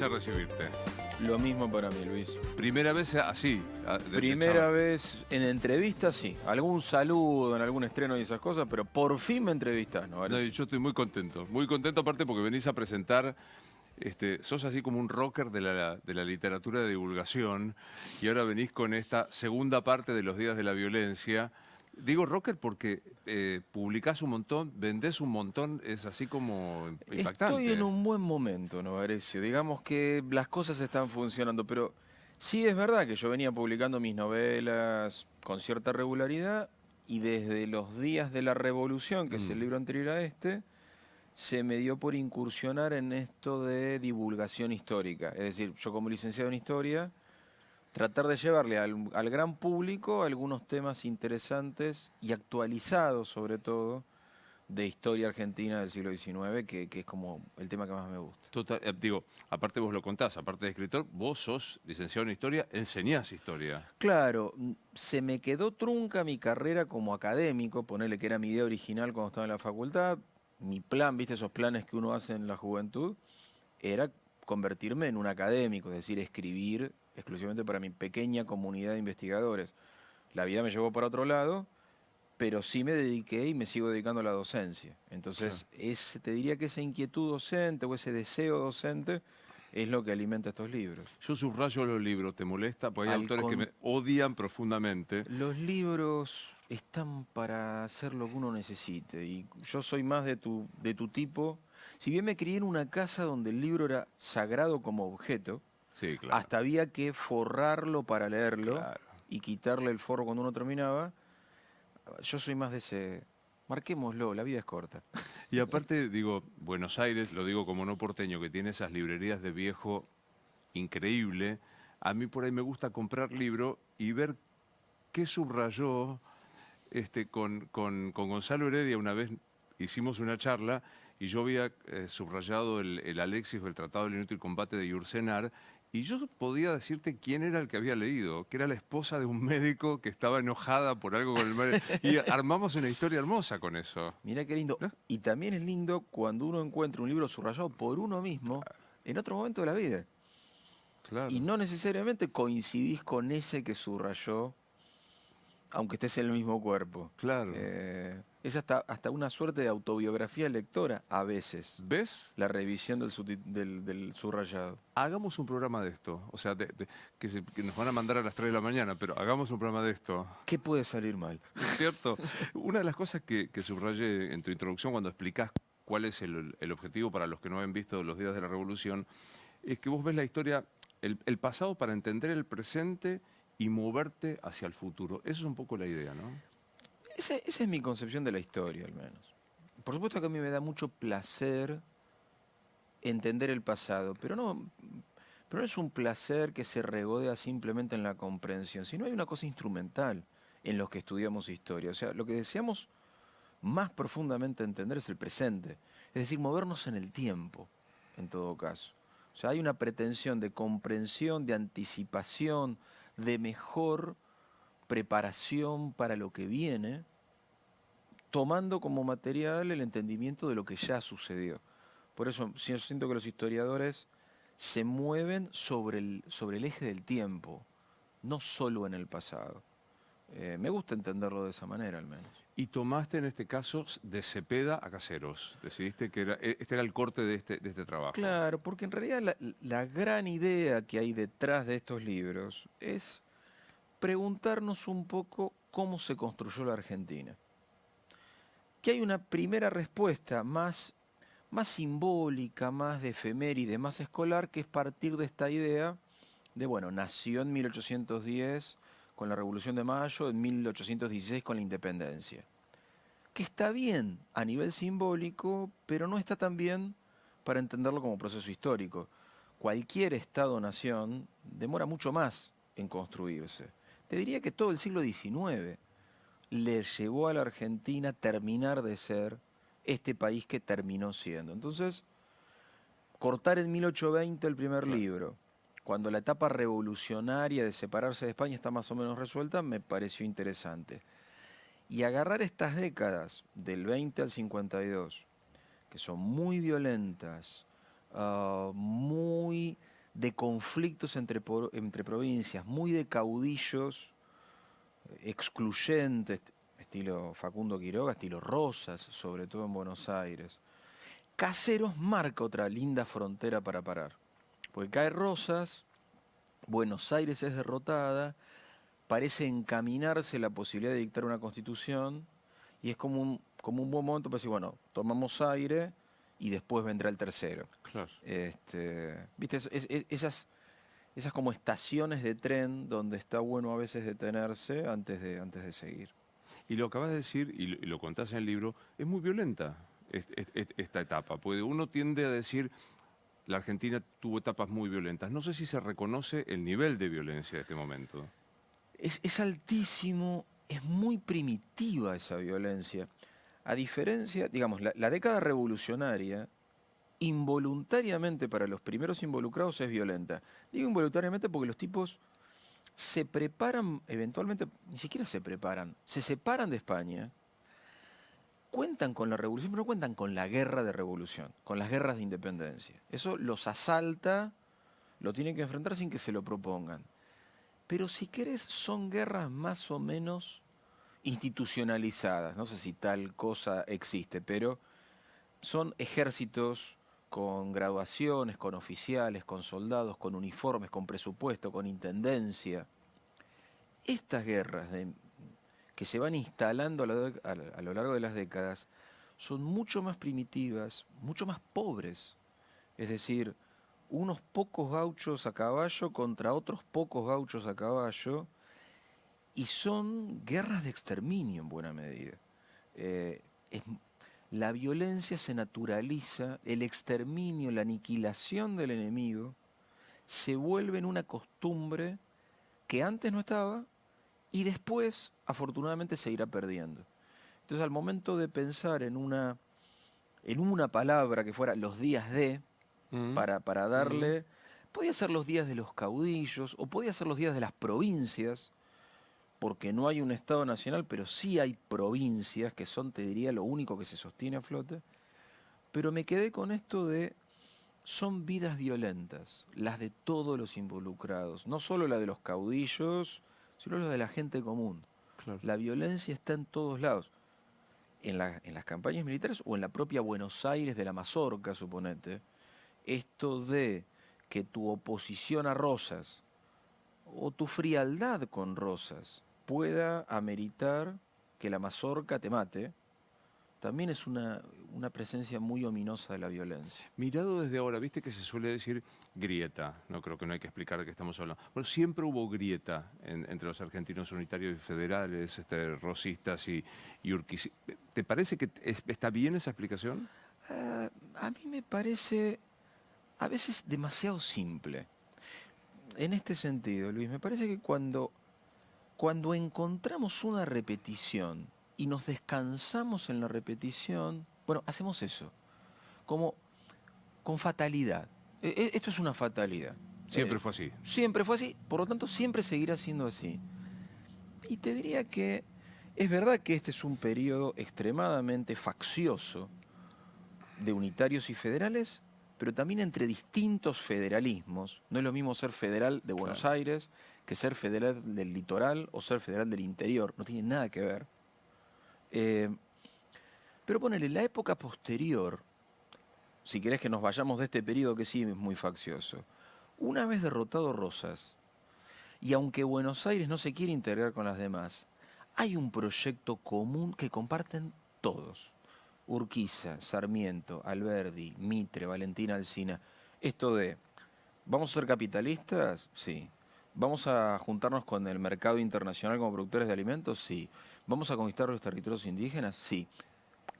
a recibirte? Lo mismo para mí, Luis. Primera vez así. Primera vez en entrevistas, sí. Algún saludo en algún estreno y esas cosas, pero por fin me entrevistas, ¿no? No, yo estoy muy contento. Muy contento aparte porque venís a presentar... sos así como un rocker de la literatura de divulgación y ahora venís con esta segunda parte de los días de la violencia. Digo rocker porque publicás un montón, vendés un montón, es así como impactante. Estoy en un buen momento, Novarecio. Digamos que las cosas están funcionando, pero sí es verdad que yo venía publicando mis novelas con cierta regularidad y desde los días de la Revolución, que es el libro anterior a este, se me dio por incursionar en esto de divulgación histórica. Es decir, yo como licenciado en Historia, tratar de llevarle al gran público algunos temas interesantes y actualizados, sobre todo, de historia argentina del siglo XIX, que es como el tema que más me gusta. Total, digo, aparte vos lo contás, aparte de escritor, vos sos licenciado en Historia, enseñás Historia. Claro, se me quedó trunca mi carrera como académico, ponerle que era mi idea original cuando estaba en la facultad. Mi plan, viste esos planes que uno hace en la juventud, era convertirme en un académico, es decir, escribir exclusivamente para mi pequeña comunidad de investigadores. La vida me llevó para otro lado, pero sí me dediqué y me sigo dedicando a la docencia. Entonces, te diría que esa inquietud docente o ese deseo docente es lo que alimenta estos libros. Yo subrayo los libros, ¿te molesta? Porque hay autores que me odian profundamente. Los libros están para hacer lo que uno necesite y yo soy más de tu tipo. Si bien me crié en una casa donde el libro era sagrado como objeto, Sí, claro. hasta había que forrarlo para leerlo Claro. y quitarle el forro cuando uno terminaba, yo soy más de ese... Marquémoslo, la vida es corta. Y aparte, digo, Buenos Aires, lo digo como no porteño, que tiene esas librerías de viejo increíble. A mí por ahí me gusta comprar libro y ver qué subrayó con Gonzalo Heredia. Una vez hicimos una charla y yo había subrayado el Alexis o el Tratado del Inútil Combate de Yursenar. Y yo podía decirte quién era el que había leído, que era la esposa de un médico que estaba enojada por algo con el marido. Y armamos una historia hermosa con eso. Mirá qué lindo. ¿No? Y también es lindo cuando uno encuentra un libro subrayado por uno mismo en otro momento de la vida. Claro. Y no necesariamente coincidís con ese que subrayó, aunque estés en el mismo cuerpo. Claro. Es hasta una suerte de autobiografía lectora, a veces, ¿Ves? la revisión del subrayado. Hagamos un programa de esto. O sea, que nos van a mandar a las 3 de la mañana, pero hagamos un programa de esto. ¿Qué puede salir mal? ¿Cierto? Una de las cosas que subrayé en tu introducción cuando explicás cuál es el objetivo para los que no han visto los días de la Revolución, es que vos ves la historia, el pasado para entender el presente y moverte hacia el futuro. Esa es un poco la idea, ¿no? Esa es mi concepción de la historia, al menos. Por supuesto que a mí me da mucho placer entender el pasado, pero no es un placer que se regodea simplemente en la comprensión, sino hay una cosa instrumental en los que estudiamos historia. O sea, lo que deseamos más profundamente entender es el presente, es decir, movernos en el tiempo, en todo caso. O sea, hay una pretensión de comprensión, de anticipación, de mejor preparación para lo que viene, tomando como material el entendimiento de lo que ya sucedió. Por eso yo siento que los historiadores se mueven sobre el eje del tiempo, no solo en el pasado. Me gusta entenderlo de esa manera, al menos. Y tomaste en este caso de Cepeda a Caseros. Decidiste que este era el corte de este trabajo. Claro, porque en realidad la gran idea que hay detrás de estos libros es preguntarnos un poco cómo se construyó la Argentina. Que hay una primera respuesta más simbólica, más de efeméride, más escolar, que es partir de esta idea de, bueno, nació en 1810 con la Revolución de Mayo, en 1816 con la Independencia. Que está bien a nivel simbólico, pero no está tan bien para entenderlo como proceso histórico. Cualquier Estado-nación demora mucho más en construirse. Te diría que todo el siglo XIX le llevó a la Argentina terminar de ser este país que terminó siendo. Entonces, cortar en 1820 el primer libro, cuando la etapa revolucionaria de separarse de España está más o menos resuelta, me pareció interesante. Y agarrar estas décadas, del 20 al 52, que son muy violentas, muy de conflictos entre provincias, muy de caudillos excluyentes, estilo Facundo Quiroga, estilo Rosas, sobre todo en Buenos Aires. Caseros marca otra linda frontera para parar, porque cae Rosas, Buenos Aires es derrotada, parece encaminarse la posibilidad de dictar una constitución y es como un buen momento para decir, bueno, tomamos aire y después vendrá el tercero. Claro. ¿Viste? Esas como estaciones de tren donde está bueno a veces detenerse antes de seguir. Y lo acabas de decir, y lo contás en el libro, es muy violenta esta etapa. Porque uno tiende a decir, la Argentina tuvo etapas muy violentas. No sé si se reconoce el nivel de violencia de este momento. Es altísimo, es muy primitiva esa violencia. A diferencia, digamos, la década revolucionaria, involuntariamente para los primeros involucrados es violenta. Digo involuntariamente porque los tipos se preparan, eventualmente, ni siquiera se preparan, se separan de España, cuentan con la revolución, pero no cuentan con la guerra de revolución, con las guerras de independencia. Eso los asalta, lo tienen que enfrentar sin que se lo propongan. Pero si querés, son guerras más o menos institucionalizadas. No sé si tal cosa existe, pero son ejércitos con graduaciones, con oficiales, con soldados, con uniformes, con presupuesto, con intendencia. Estas guerras que se van instalando a lo largo de las décadas son mucho más primitivas, mucho más pobres. Es decir, unos pocos gauchos a caballo contra otros pocos gauchos a caballo, y son guerras de exterminio en buena medida. La violencia se naturaliza, el exterminio, la aniquilación del enemigo, se vuelve en una costumbre que antes no estaba y después, afortunadamente, se irá perdiendo. Entonces, al momento de pensar en una palabra que fuera los días de, para darle, podía ser los días de los caudillos o podía ser los días de las provincias, porque no hay un Estado nacional, pero sí hay provincias que son, te diría, lo único que se sostiene a flote. Pero me quedé con esto de, son vidas violentas, las de todos los involucrados, no solo la de los caudillos, sino la de la gente común. Claro. La violencia está en todos lados, en las campañas militares o en la propia Buenos Aires de la Mazorca, suponete. Esto de que tu oposición a Rosas o tu frialdad con Rosas pueda ameritar que la Mazorca te mate, también es una presencia muy ominosa de la violencia. Mirado desde ahora, viste que se suele decir grieta, no creo que no hay que explicar de qué estamos hablando. Bueno, siempre hubo grieta entre los argentinos unitarios y federales, rosistas y urquicistas. ¿Te parece que está bien esa explicación? A mí me parece a veces demasiado simple. En este sentido, Luis, me parece que cuando encontramos una repetición y nos descansamos en la repetición, bueno, hacemos eso, como con fatalidad. Esto es una fatalidad. Siempre fue así. Siempre fue así, por lo tanto siempre seguirá siendo así. Y te diría que es verdad que este es un periodo extremadamente faccioso de unitarios y federales, pero también entre distintos federalismos. No es lo mismo ser federal de Buenos Aires que ser federal del litoral o ser federal del interior. No tiene nada que ver. Pero ponele, la época posterior, si querés que nos vayamos de este periodo que sí es muy faccioso, una vez derrotado Rosas, y aunque Buenos Aires no se quiere integrar con las demás, hay un proyecto común que comparten todos. Urquiza, Sarmiento, Alberdi, Mitre, Valentina Alsina. Esto de, ¿vamos a ser capitalistas? Sí. ¿Vamos a juntarnos con el mercado internacional como productores de alimentos? Sí. ¿Vamos a conquistar los territorios indígenas? Sí.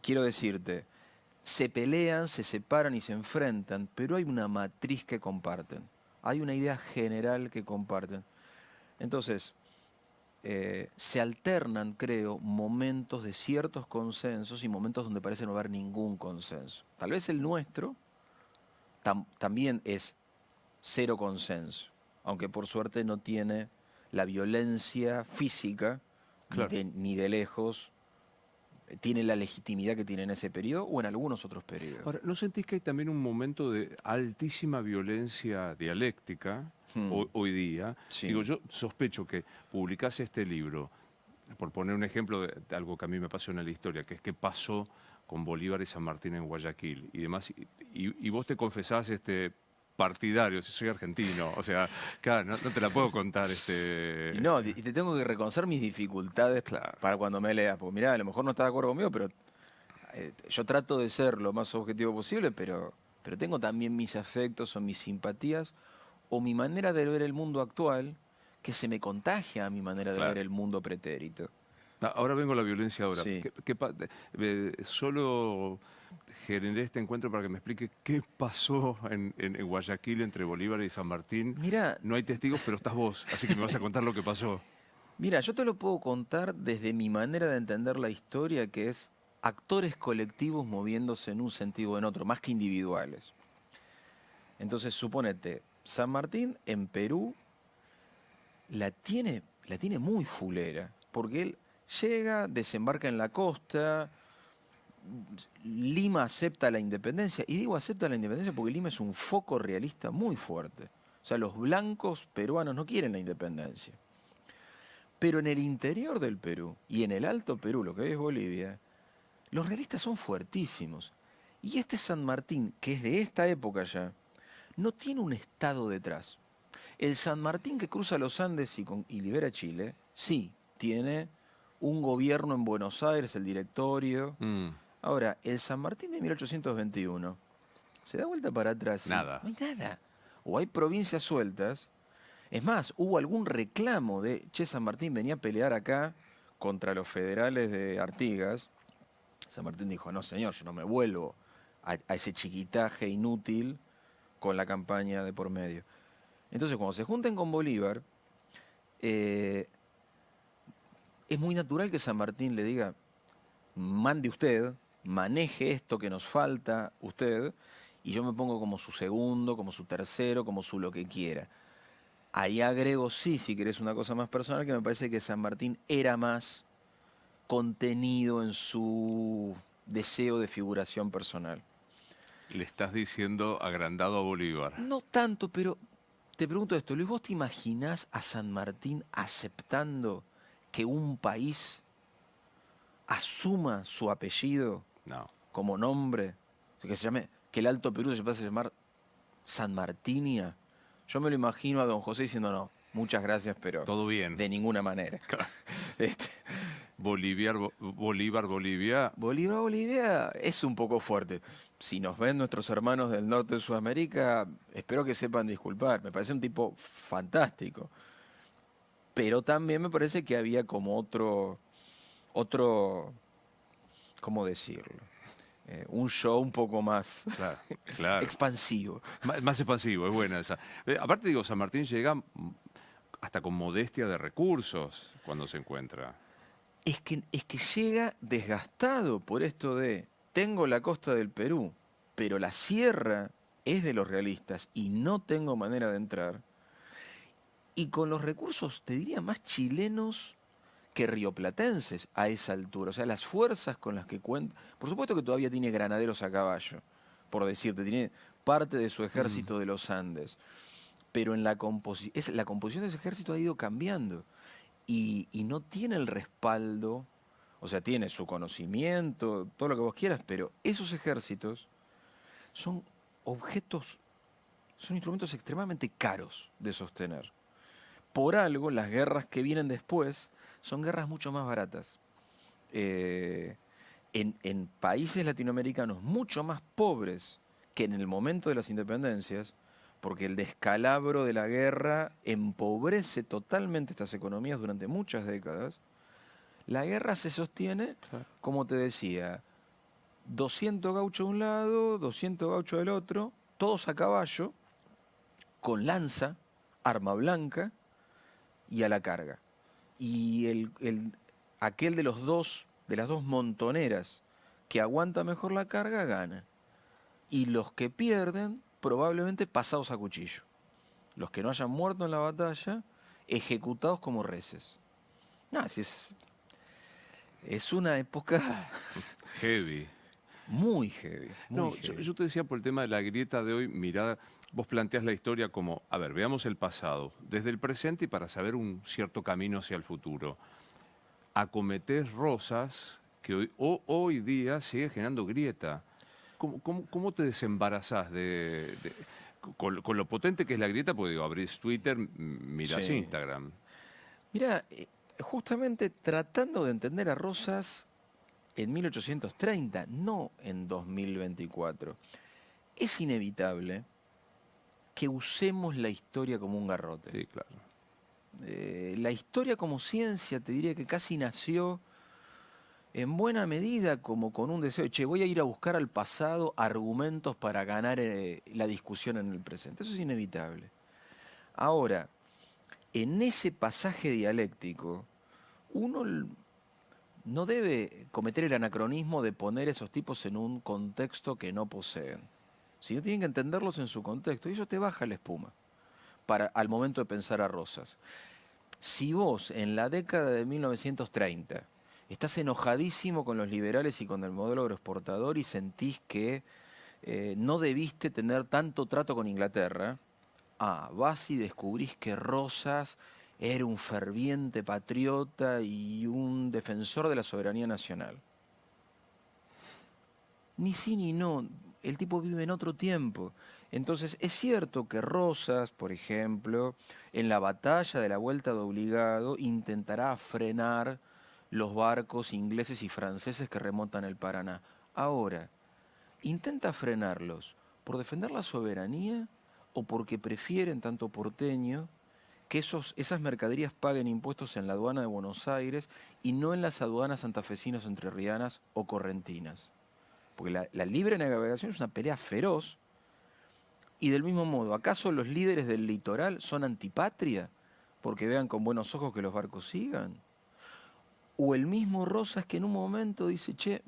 Quiero decirte, se pelean, se separan y se enfrentan, pero hay una matriz que comparten. Hay una idea general que comparten. Entonces, se alternan, creo, momentos de ciertos consensos y momentos donde parece no haber ningún consenso. Tal vez el nuestro también es cero consenso, aunque por suerte no tiene la violencia física ni de lejos tiene la legitimidad que tiene en ese periodo o en algunos otros periodos. Ahora, ¿no sentís que hay también un momento de altísima violencia dialéctica hoy día? Sí. Digo, yo sospecho que publicás este libro, por poner un ejemplo de algo que a mí me apasiona en la historia, que es qué pasó con Bolívar y San Martín en Guayaquil y demás, y vos te confesás partidario, si soy argentino, o sea, claro, no te la puedo contar. Y no, y te tengo que reconocer mis dificultades Claro. para cuando me leas, porque mirá, a lo mejor no estás de acuerdo conmigo, pero yo trato de ser lo más objetivo posible, pero tengo también mis afectos o mis simpatías o mi manera de ver el mundo actual que se me contagia a mi manera de Claro. ver el mundo pretérito. Ahora vengo a la violencia ahora. Sí. Solo generé este encuentro para que me explique qué pasó en Guayaquil entre Bolívar y San Martín. Mira, No hay testigos, pero estás vos, así que me vas a contar lo que pasó. mira, yo te lo puedo contar desde mi manera de entender la historia, que es actores colectivos moviéndose en un sentido o en otro, más que individuales. Entonces, suponete, San Martín en Perú la tiene muy fulera, porque él llega, desembarca en la costa, Lima acepta la independencia, y digo acepta la independencia porque Lima es un foco realista muy fuerte. O sea, los blancos peruanos no quieren la independencia. Pero en el interior del Perú y en el Alto Perú, lo que hoy es Bolivia, los realistas son fuertísimos. Y este San Martín, que es de esta época ya, no tiene un Estado detrás. El San Martín que cruza los Andes y libera Chile, sí, tiene un gobierno en Buenos Aires, el directorio. Ahora, el San Martín de 1821 se da vuelta para atrás. Nada. No hay nada. O hay provincias sueltas. Es más, hubo algún reclamo de, che, San Martín venía a pelear acá contra los federales de Artigas. San Martín dijo, no señor, yo no me vuelvo a ese chiquitaje inútil con la campaña de por medio. Entonces, cuando se junten con Bolívar, es muy natural que San Martín le diga, mande usted, maneje esto que nos falta usted, y yo me pongo como su segundo, como su tercero, como su lo que quiera. Ahí agrego, sí, si querés una cosa más personal, que me parece que San Martín era más contenido en su deseo de figuración personal. Le estás diciendo agrandado a Bolívar. No tanto, pero te pregunto esto, Luis, ¿vos te imaginás a San Martín aceptando que un país asuma su apellido No. como nombre? Que se llame, que el Alto Perú se pase a llamar San Martinia. Yo me lo imagino a don José diciendo, no, muchas gracias, pero Todo bien. de ninguna manera. Bolívar, Bolivia. Bolivia es un poco fuerte. Si nos ven nuestros hermanos del norte de Sudamérica, espero que sepan disculpar. Me parece un tipo fantástico. Pero también me parece que había como otro, ¿cómo decirlo? Un show un poco más Claro. expansivo. Más expansivo, es buena esa. Aparte, digo, San Martín llega hasta con modestia de recursos cuando se encuentra. Es que llega desgastado por esto de, tengo la costa del Perú, pero la sierra es de los realistas y no tengo manera de entrar. Y con los recursos, te diría, más chilenos que rioplatenses a esa altura. O sea, las fuerzas con las que cuenta. Por supuesto que todavía tiene granaderos a caballo, por decirte, tiene parte de su ejército de los Andes. Pero en la composición de ese ejército ha ido cambiando. Y no tiene el respaldo, o sea, tiene su conocimiento, todo lo que vos quieras, pero esos ejércitos son objetos, son instrumentos extremadamente caros de sostener. Por algo, las guerras que vienen después son guerras mucho más baratas. En países latinoamericanos mucho más pobres que en el momento de las independencias, porque el descalabro de la guerra empobrece totalmente estas economías durante muchas décadas, la guerra se sostiene, como te decía, 200 gauchos de un lado, 200 gauchos del otro, todos a caballo, con lanza, arma blanca y a la carga. Y aquel de las dos montoneras que aguanta mejor la carga gana. Y los que pierden, probablemente pasados a cuchillo. Los que no hayan muerto en la batalla, ejecutados como reces. Así es. Es una época Heavy. muy heavy, muy No, heavy. yo te decía por el tema de la grieta de hoy, mirá, vos planteás la historia como, a ver, veamos el pasado, desde el presente y para saber un cierto camino hacia el futuro. Acometés Rosas que hoy día sigue generando grieta. ¿Cómo te desembarazás con lo potente que es la grieta? Porque digo, abrís Twitter, mirás Sí. Instagram. Mira, justamente tratando de entender a Rosas en 1830, no en 2024, es inevitable que usemos la historia como un garrote. Sí, claro. La historia como ciencia, te diría que casi nació en buena medida como con un deseo, che, voy a ir a buscar al pasado argumentos para ganar la discusión en el presente. Eso es inevitable. Ahora, en ese pasaje dialéctico, uno no debe cometer el anacronismo de poner esos tipos en un contexto que no poseen, sino tienen que entenderlos en su contexto, y eso te baja la espuma al momento de pensar a Rosas. Si vos en la década de 1930 estás enojadísimo con los liberales y con el modelo agroexportador y sentís que no debiste tener tanto trato con Inglaterra, vas y descubrís que Rosas era un ferviente patriota y un defensor de la soberanía nacional. Ni sí ni no, el tipo vive en otro tiempo. Entonces, es cierto que Rosas, por ejemplo, en la batalla de la Vuelta de Obligado, intentará frenar los barcos ingleses y franceses que remontan el Paraná. Ahora, intenta frenarlos por defender la soberanía o porque prefieren, tanto porteño, que esas mercaderías paguen impuestos en la aduana de Buenos Aires y no en las aduanas santafesinas, entrerrianas o correntinas. Porque la libre navegación es una pelea feroz. Y del mismo modo, ¿acaso los líderes del litoral son antipatria? Porque vean con buenos ojos que los barcos sigan. O el mismo Rosas que en un momento dice, che,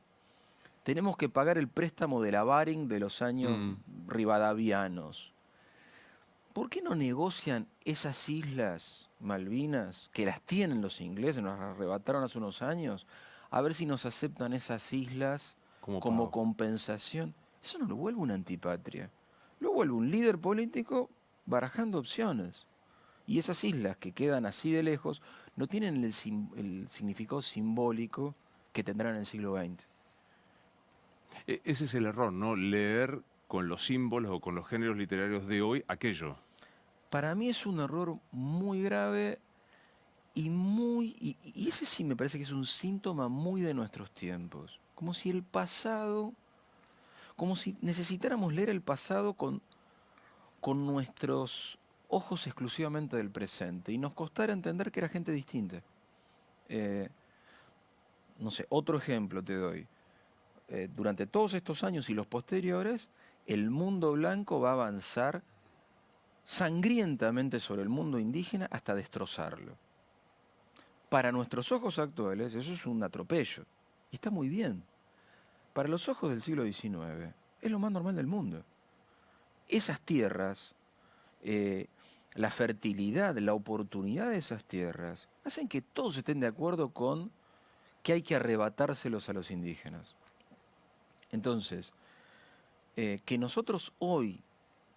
tenemos que pagar el préstamo de la Baring de los años Mm. rivadavianos. ¿Por qué no negocian esas islas Malvinas, que las tienen los ingleses, nos las arrebataron hace unos años, a ver si nos aceptan esas islas ¿Cómo como pago? compensación? Eso no lo vuelve una antipatria, lo vuelve un líder político barajando opciones. Y esas islas que quedan así de lejos no tienen el significado simbólico que tendrán en el siglo XX. Ese es el error, ¿no? Leer con los símbolos o con los géneros literarios de hoy aquello. Para mí es un error muy grave y ese sí me parece que es un síntoma muy de nuestros tiempos. Como si el pasado, como si necesitáramos leer el pasado con nuestros ojos exclusivamente del presente y nos costara entender que era gente distinta. Eh, no sé, otro ejemplo te doy. Durante todos estos años y los posteriores, el mundo blanco va a avanzar sangrientamente sobre el mundo indígena hasta destrozarlo. Para nuestros ojos actuales eso es un atropello. Y está muy bien. Para los ojos del siglo XIX es lo más normal del mundo. Esas tierras, la fertilidad, la oportunidad de esas tierras, hacen que todos estén de acuerdo con que hay que arrebatárselos a los indígenas. Entonces, que nosotros hoy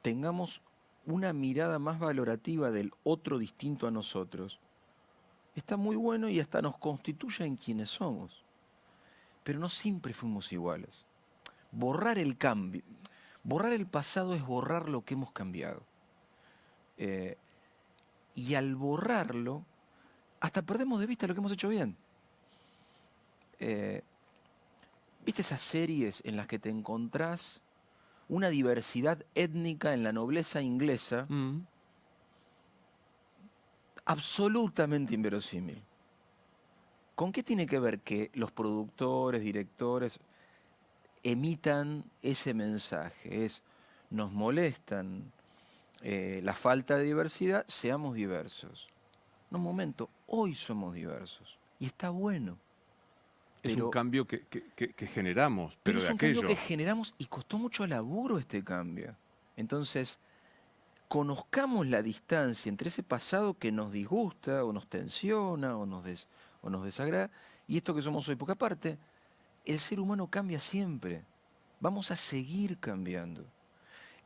tengamos una mirada más valorativa del otro distinto a nosotros, está muy bueno y hasta nos constituye en quienes somos. Pero no siempre fuimos iguales. Borrar el cambio, borrar el pasado es borrar lo que hemos cambiado. Y al borrarlo, hasta perdemos de vista lo que hemos hecho bien. ¿Viste esas series en las que te encontrás una diversidad étnica en la nobleza inglesa Mm. absolutamente inverosímil? ¿Con qué tiene que ver que los productores, directores emitan ese mensaje? Nos molestan la falta de diversidad, seamos diversos. No, un momento, hoy somos diversos y está bueno. Es un cambio que generamos, pero es de un cambio aquello. que generamos y costó mucho laburo este cambio. Entonces, conozcamos la distancia entre ese pasado que nos disgusta o nos tensiona o nos desagrada y esto que somos hoy. Porque aparte, el ser humano cambia siempre. Vamos a seguir cambiando.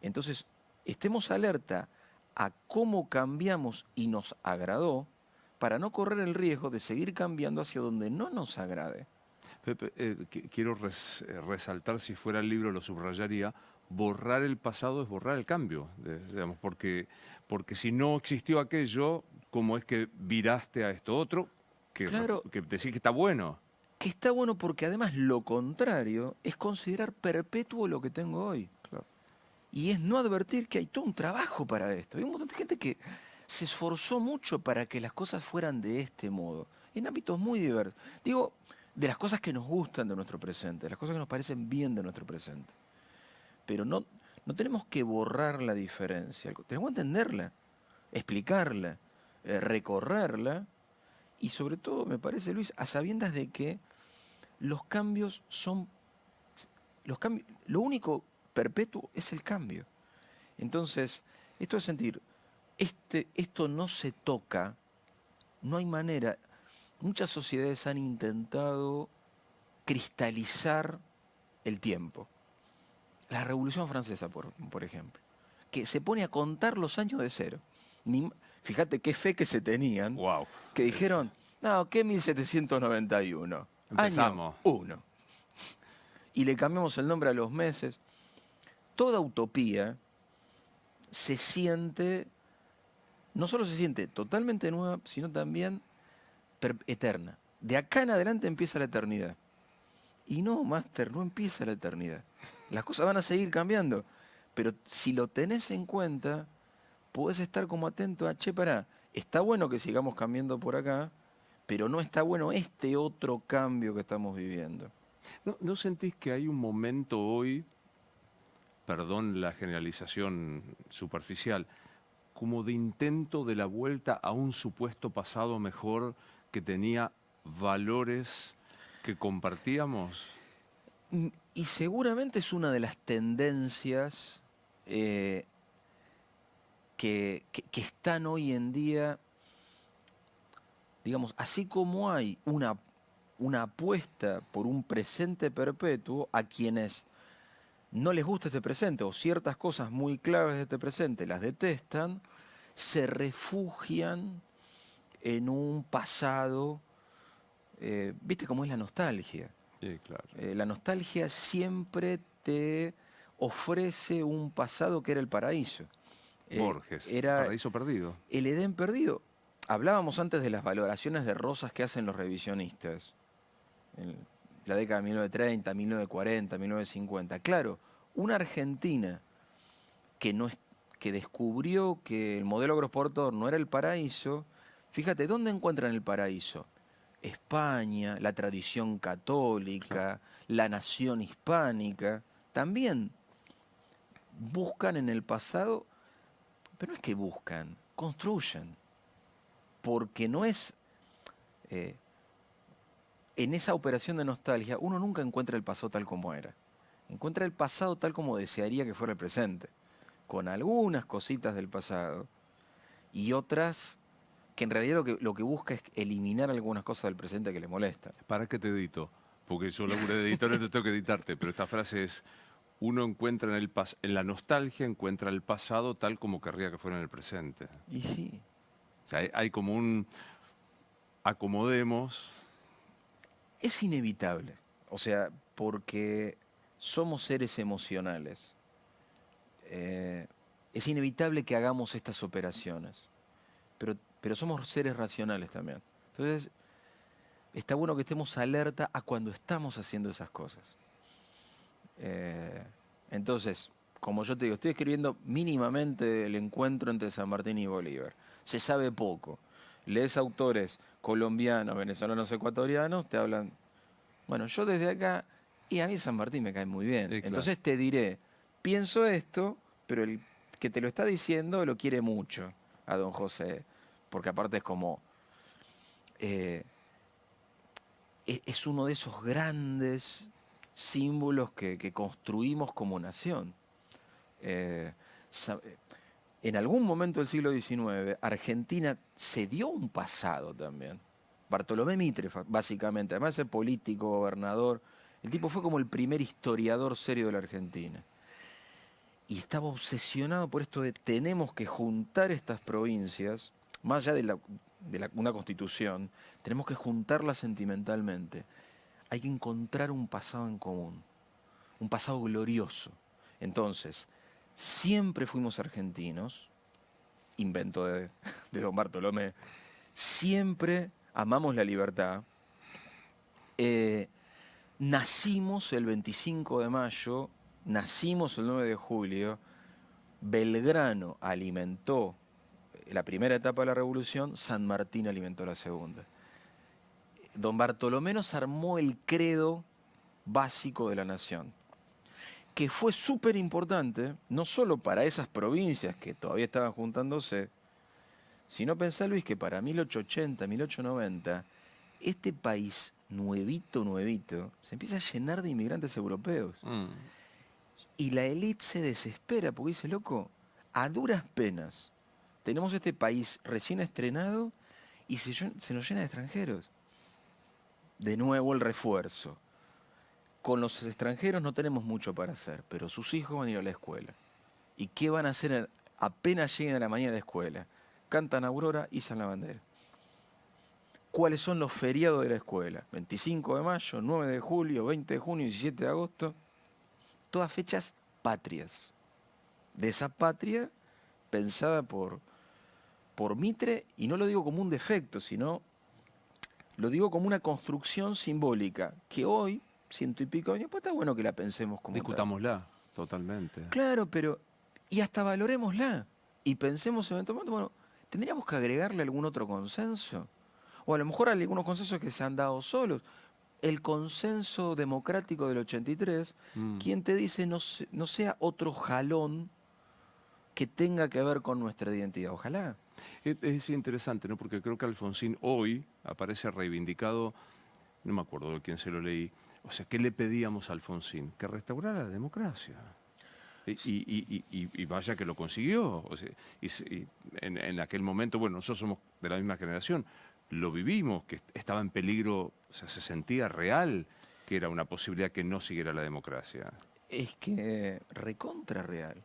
Entonces, estemos alerta a cómo cambiamos y nos agradó para no correr el riesgo de seguir cambiando hacia donde no nos agrade. Pepe, quiero resaltar, si fuera el libro lo subrayaría, borrar el pasado es borrar el cambio, digamos, porque si no existió aquello, ¿cómo es que viraste a esto otro? Claro, Que decís que está bueno. que está bueno porque además lo contrario es considerar perpetuo lo que tengo hoy. Claro. Y es no advertir que hay todo un trabajo para esto. Hay un montón de gente que se esforzó mucho para que las cosas fueran de este modo, en ámbitos muy diversos. Digo, de las cosas que nos gustan de nuestro presente, de las cosas que nos parecen bien de nuestro presente. Pero no tenemos que borrar la diferencia, tenemos que entenderla, explicarla, recorrerla y sobre todo, me parece, Luis, a sabiendas de que los cambios son... lo único perpetuo es el cambio. Entonces, esto es sentir, esto no se toca, no hay manera. Muchas sociedades han intentado cristalizar el tiempo. La Revolución Francesa, por ejemplo, que se pone a contar los años de cero. Fíjate qué fe que se tenían, Wow. que dijeron, no, ¿qué 1791? Empezamos. Año 1. Y le cambiamos el nombre a los meses. Toda utopía se siente, no solo se siente totalmente nueva, sino también eterna. De acá en adelante empieza la eternidad. Y no, Máster, no empieza la eternidad. Las cosas van a seguir cambiando. Pero si lo tenés en cuenta, podés estar como atento a, che, pará, está bueno que sigamos cambiando por acá, pero no está bueno este otro cambio que estamos viviendo. ¿No sentís que hay un momento hoy, perdón la generalización superficial, como de intento de la vuelta a un supuesto pasado mejor que tenía valores que compartíamos? Y seguramente es una de las tendencias que están hoy en día, digamos, así como hay una apuesta por un presente perpetuo a quienes no les gusta este presente o ciertas cosas muy claves de este presente las detestan, se refugian en un pasado, ¿viste cómo es la nostalgia? Sí, claro. La nostalgia siempre te ofrece un pasado que era el paraíso. Borges, Era Paraíso Perdido. el Edén perdido. Hablábamos antes de las valoraciones de rosas que hacen los revisionistas. En la década de 1930, 1940, 1950. Claro, una Argentina que descubrió que el modelo agroexportador no era el paraíso, fíjate, ¿dónde encuentran el paraíso? España, la tradición católica, claro, la nación hispánica, también buscan en el pasado, pero no es que buscan, construyen, porque no es... en esa operación de nostalgia, uno nunca encuentra el pasado tal como era. Encuentra el pasado tal como desearía que fuera el presente, con algunas cositas del pasado y otras que en realidad lo que busca es eliminar algunas cosas del presente que le molestan. ¿Para qué te edito? Porque yo laburo de editor, no te tengo que editarte, pero esta frase es, uno encuentra en la nostalgia, encuentra el pasado tal como querría que fuera en el presente. Y sí. O sea, hay como un acomodemos. Es inevitable, o sea, porque somos seres emocionales. Es inevitable que hagamos estas operaciones, pero somos seres racionales también. Entonces, está bueno que estemos alerta a cuando estamos haciendo esas cosas. Entonces, como yo te digo, estoy escribiendo mínimamente el encuentro entre San Martín y Bolívar. Se sabe poco. Lees autores colombianos, venezolanos, ecuatorianos, te hablan... Bueno, yo desde acá, y a mí San Martín me cae muy bien. Sí, claro. Entonces te diré, pienso esto, pero el que te lo está diciendo lo quiere mucho a don José. Porque aparte es como... es uno de esos grandes símbolos que construimos como nación. En algún momento del siglo XIX, Argentina se dio un pasado también. Bartolomé Mitre, básicamente, además de ser político, gobernador, el tipo fue como el primer historiador serio de la Argentina. Y estaba obsesionado por esto de tenemos que juntar estas provincias, más allá de una constitución, tenemos que juntarlas sentimentalmente. Hay que encontrar un pasado en común, un pasado glorioso. Entonces, siempre fuimos argentinos, invento de don Bartolomé, siempre amamos la libertad, nacimos el 25 de mayo, nacimos el 9 de julio, Belgrano alimentó la primera etapa de la revolución, San Martín alimentó la segunda. Don Bartolomé nos armó el credo básico de la nación, que fue súper importante, no solo para esas provincias que todavía estaban juntándose, sino pensá, Luis, que para 1880, 1890, este país nuevito, nuevito, se empieza a llenar de inmigrantes europeos. Y la élite se desespera porque dice, loco, a duras penas tenemos este país recién estrenado y se nos llena de extranjeros. De nuevo el refuerzo. Con los extranjeros no tenemos mucho para hacer, pero sus hijos van a ir a la escuela. ¿Y qué van a hacer apenas lleguen a la mañana de la escuela? Cantan Aurora, izan la bandera. ¿Cuáles son los feriados de la escuela? 25 de mayo, 9 de julio, 20 de junio, 17 de agosto. Todas fechas patrias. De esa patria pensada por Mitre, y no lo digo como un defecto, sino lo digo como una construcción simbólica, que hoy, 100 y pico años, pues está bueno que la pensemos como Discutámosla, totalmente. Claro, pero, y hasta valorémosla, y pensemos eventualmente, bueno, ¿tendríamos que agregarle algún otro consenso? O a lo mejor hay algunos consensos que se han dado solos. El consenso democrático del 83, ¿quién te dice no sea otro jalón que tenga que ver con nuestra identidad? Ojalá. Es interesante, ¿no? Porque creo que Alfonsín hoy aparece reivindicado, no me acuerdo de quién se lo leí, o sea, ¿qué le pedíamos a Alfonsín? Que restaurara la democracia. Y vaya que lo consiguió. O sea, en aquel momento, bueno, nosotros somos de la misma generación, lo vivimos, que estaba en peligro, o sea, se sentía real que era una posibilidad que no siguiera la democracia. Es que recontra real.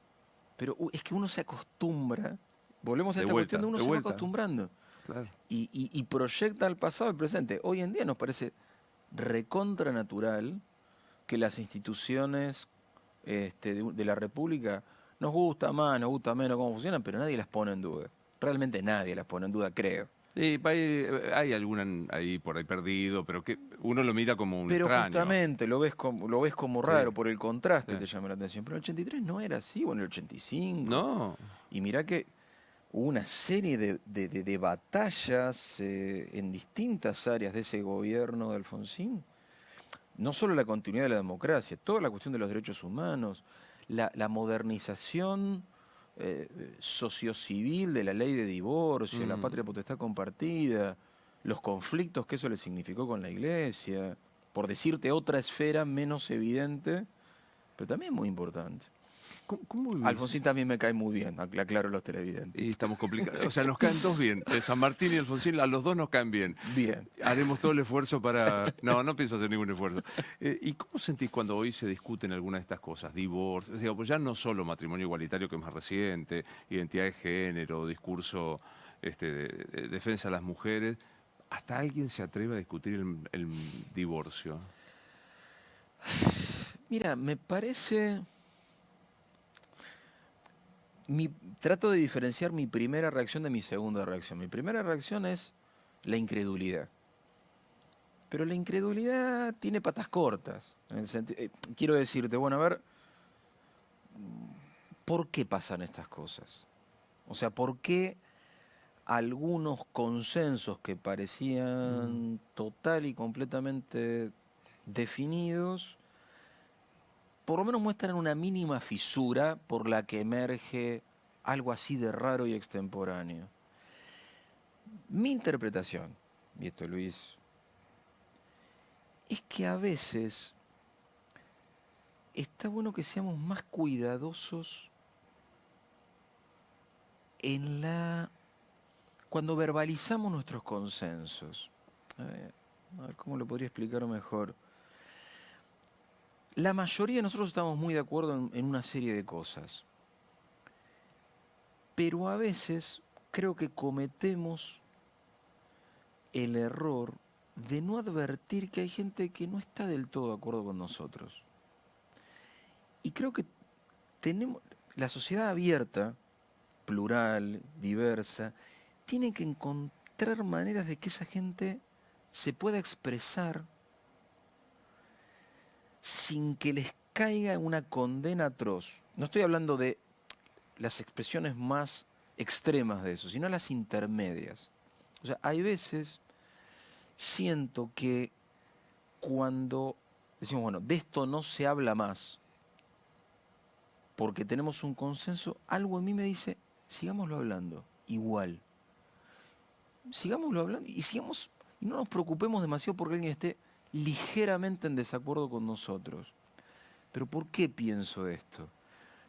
Pero es que uno se acostumbra, volvemos a esta cuestión de uno se va acostumbrando. Claro. Y proyecta al pasado el presente. Hoy en día nos parece recontra natural que las instituciones de la República nos gusta más, nos gusta menos cómo funcionan, pero nadie las pone en duda. Realmente nadie las pone en duda, creo. Sí, hay alguna ahí por ahí perdido, pero que uno lo mira como un pero extraño. Pero justamente lo ves como raro, por el contraste te llama la atención. Pero en el 83 no era así, o en el 85. No. Y mirá que hubo una serie de batallas en distintas áreas de ese gobierno de Alfonsín. No solo la continuidad de la democracia, toda la cuestión de los derechos humanos, la modernización sociocivil de la ley de divorcio, la patria potestad compartida, los conflictos que eso le significó con la iglesia, por decirte otra esfera menos evidente, pero también muy importante. ¿Cómo Alfonsín también me cae muy bien, aclaro a los televidentes. Y estamos complicados. O sea, nos caen dos bien. San Martín y Alfonsín, a los dos nos caen bien. Bien. Haremos todo el esfuerzo para... No pienso hacer ningún esfuerzo. ¿Y cómo sentís cuando hoy se discuten algunas de estas cosas? Divorcio, o sea, pues ya no solo matrimonio igualitario, que es más reciente, identidad de género, discurso de defensa de las mujeres, hasta alguien se atreve a discutir el divorcio. Mira, me parece... Trato de diferenciar mi primera reacción de mi segunda reacción. Mi primera reacción es la incredulidad. Pero la incredulidad tiene patas cortas. Quiero decirte, bueno, a ver, ¿por qué pasan estas cosas? O sea, ¿por qué algunos consensos que parecían total y completamente definidos por lo menos muestran una mínima fisura por la que emerge algo así de raro y extemporáneo? Mi interpretación, y esto, Luis, es que a veces está bueno que seamos más cuidadosos cuando verbalizamos nuestros consensos. A ver cómo lo podría explicar mejor. La mayoría de nosotros estamos muy de acuerdo en una serie de cosas, pero a veces creo que cometemos el error de no advertir que hay gente que no está del todo de acuerdo con nosotros. Y creo que tenemos la sociedad abierta, plural, diversa, tiene que encontrar maneras de que esa gente se pueda expresar sin que les caiga una condena atroz. No estoy hablando de las expresiones más extremas de eso, sino las intermedias. O sea, hay veces siento que cuando decimos, bueno, de esto no se habla más, porque tenemos un consenso, algo en mí me dice, sigámoslo hablando, igual. Sigámoslo hablando y no nos preocupemos demasiado porque alguien esté ligeramente en desacuerdo con nosotros. Pero ¿por qué pienso esto?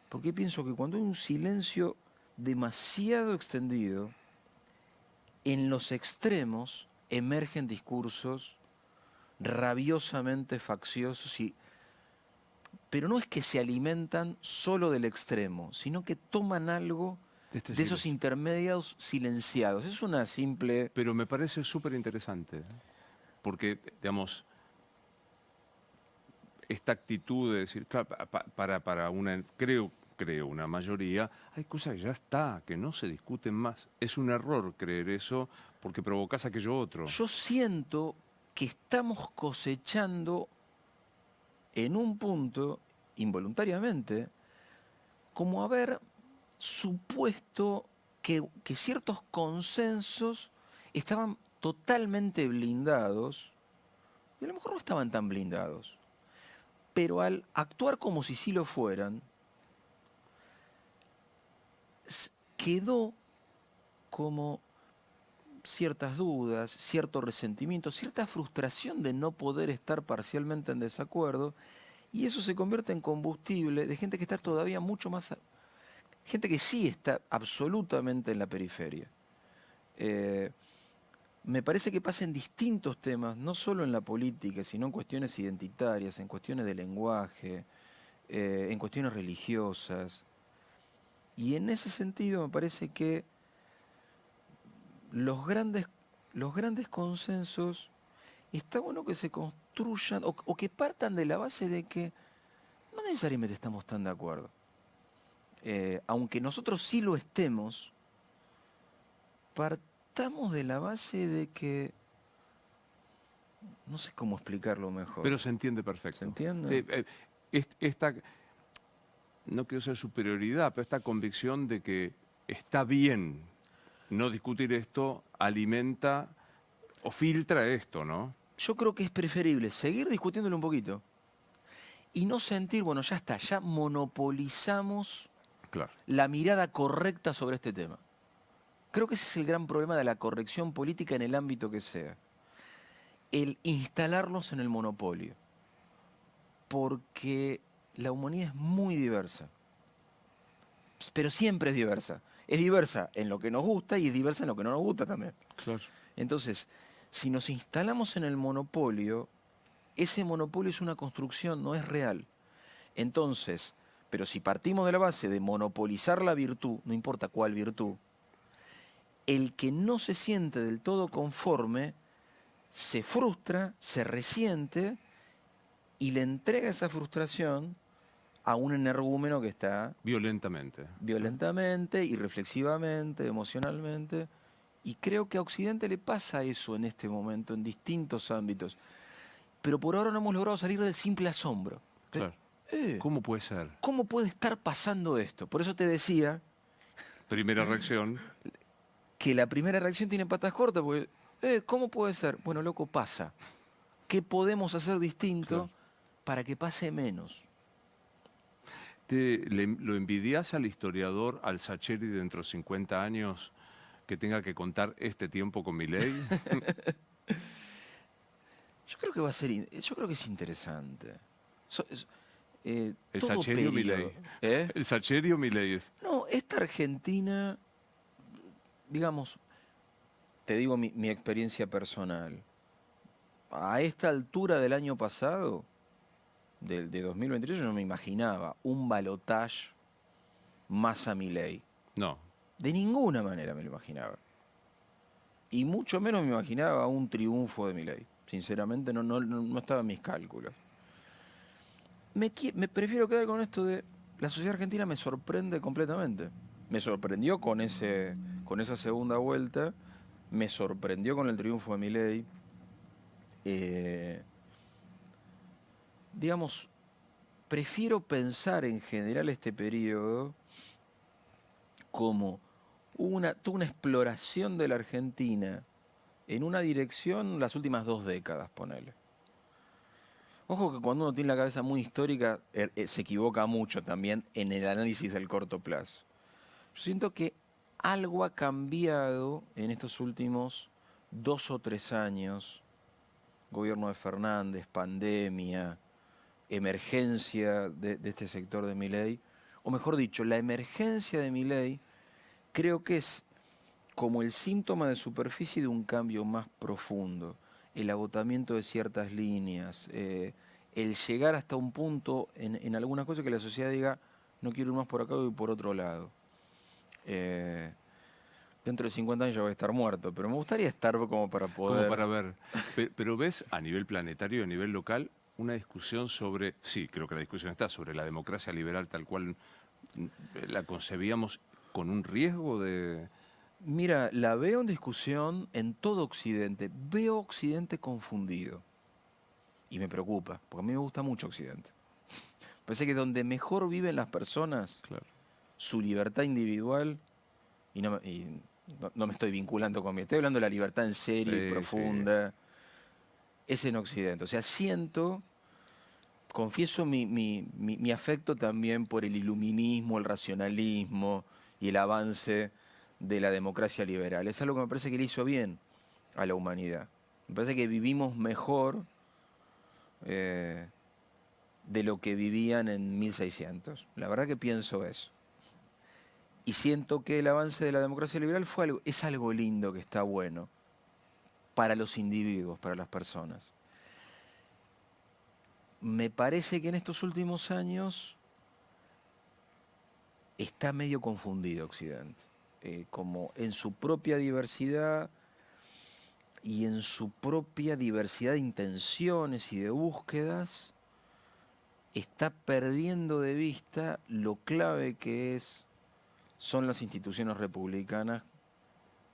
Porque pienso que cuando hay un silencio demasiado extendido, en los extremos emergen discursos rabiosamente facciosos, pero no es que se alimentan solo del extremo, sino que toman algo de esos intermedios silenciados. Es una simple... Pero me parece súper interesante, porque, digamos, esta actitud de decir, claro, para una, creo, una mayoría, hay cosas que ya está, que no se discuten más. Es un error creer eso porque provocas aquello otro. Yo siento que estamos cosechando en un punto, involuntariamente, como haber supuesto que ciertos consensos estaban totalmente blindados, y a lo mejor no estaban tan blindados. Pero al actuar como si sí lo fueran, quedó como ciertas dudas, cierto resentimiento, cierta frustración de no poder estar parcialmente en desacuerdo, y eso se convierte en combustible de gente que está todavía mucho más... Gente que sí está absolutamente en la periferia. Me parece que pasa en distintos temas, no solo en la política, sino en cuestiones identitarias, en cuestiones de lenguaje, en cuestiones religiosas. Y en ese sentido me parece que los grandes consensos, está bueno que se construyan o que partan de la base de que no necesariamente estamos tan de acuerdo. Aunque nosotros sí lo estemos, partamos de la base de que... No sé cómo explicarlo mejor. Pero se entiende perfecto. ¿Se entiende? Esta, no quiero ser superioridad, pero esta convicción de que está bien no discutir esto alimenta o filtra esto, ¿no? Yo creo que es preferible seguir discutiéndolo un poquito y no sentir, bueno, ya está, ya monopolizamos Claro. la mirada correcta sobre este tema. Creo que ese es el gran problema de la corrección política en el ámbito que sea. El instalarnos en el monopolio. Porque la humanidad es muy diversa. Pero siempre es diversa. Es diversa en lo que nos gusta y es diversa en lo que no nos gusta también. Claro. Entonces, si nos instalamos en el monopolio, ese monopolio es una construcción, no es real. Entonces, pero si partimos de la base de monopolizar la virtud, no importa cuál virtud, el que no se siente del todo conforme se frustra, se resiente y le entrega esa frustración a un energúmeno que está... Violentamente. Violentamente, irreflexivamente, emocionalmente. Y creo que a Occidente le pasa eso en este momento, en distintos ámbitos. Pero por ahora no hemos logrado salir del simple asombro. Claro. ¿Cómo puede ser? ¿Cómo puede estar pasando esto? Por eso te decía... Primera reacción. Que la primera reacción tiene patas cortas, porque... ¿Cómo puede ser? Bueno, loco, pasa. ¿Qué podemos hacer distinto para que pase menos? ¿Lo envidias al historiador, al Sacheri dentro de 50 años, que tenga que contar este tiempo con Milei? Yo creo que va a ser... Yo creo que es interesante. ¿El Sacheri o Milei? ¿El Sacheri o Milei? No, esta Argentina, digamos, te digo mi experiencia personal. a esta altura del año pasado, de 2023, yo no me imaginaba un balotaje Massa-Milei. No, De ninguna manera me lo imaginaba. Y mucho menos me imaginaba un triunfo de Milei. Sinceramente no estaba en mis cálculos. Me prefiero quedar con esto de la sociedad argentina me sorprende completamente. Me sorprendió con esa segunda vuelta, me sorprendió con el triunfo de Milei. Eh, digamos, prefiero pensar en general este periodo como toda una exploración de la Argentina en una dirección las últimas 2 décadas, ponele. Ojo que cuando uno tiene la cabeza muy histórica, se equivoca mucho también en el análisis del corto plazo. Yo siento que algo ha cambiado en estos últimos 2 o 3 años. Gobierno de Fernández, pandemia, emergencia de este sector de Milei. O mejor dicho, la emergencia de Milei creo que es como el síntoma de superficie de un cambio más profundo. El agotamiento de ciertas líneas, el llegar hasta un punto en algunas cosas que la sociedad diga, no quiero ir más por acá, voy por otro lado. Dentro de 50 años ya voy a estar muerto, pero me gustaría estar como para como poder... para ver. Pero ves a nivel planetario, a nivel local, una discusión sobre, sí, creo que la discusión está sobre la democracia liberal tal cual la concebíamos con un riesgo de... Mira, la veo en discusión en todo Occidente. Veo Occidente confundido. Y me preocupa, porque a mí me gusta mucho Occidente. Parece que donde mejor viven las personas, Claro. su libertad individual, no me estoy vinculando con mi... Estoy hablando de la libertad en serio y Sí, sí. profunda. Es en Occidente. O sea, confieso mi afecto también por el iluminismo, el racionalismo y el avance de la democracia liberal. Es algo que me parece que le hizo bien a la humanidad. Me parece que vivimos mejor eh, de lo que vivían en 1600. La verdad que pienso eso. Y siento que el avance de la democracia liberal es algo lindo, que está bueno para los individuos, para las personas. Me parece que en estos últimos años está medio confundido Occidente. Como en su propia diversidad y en su propia diversidad de intenciones y de búsquedas, está perdiendo de vista lo clave que son las instituciones republicanas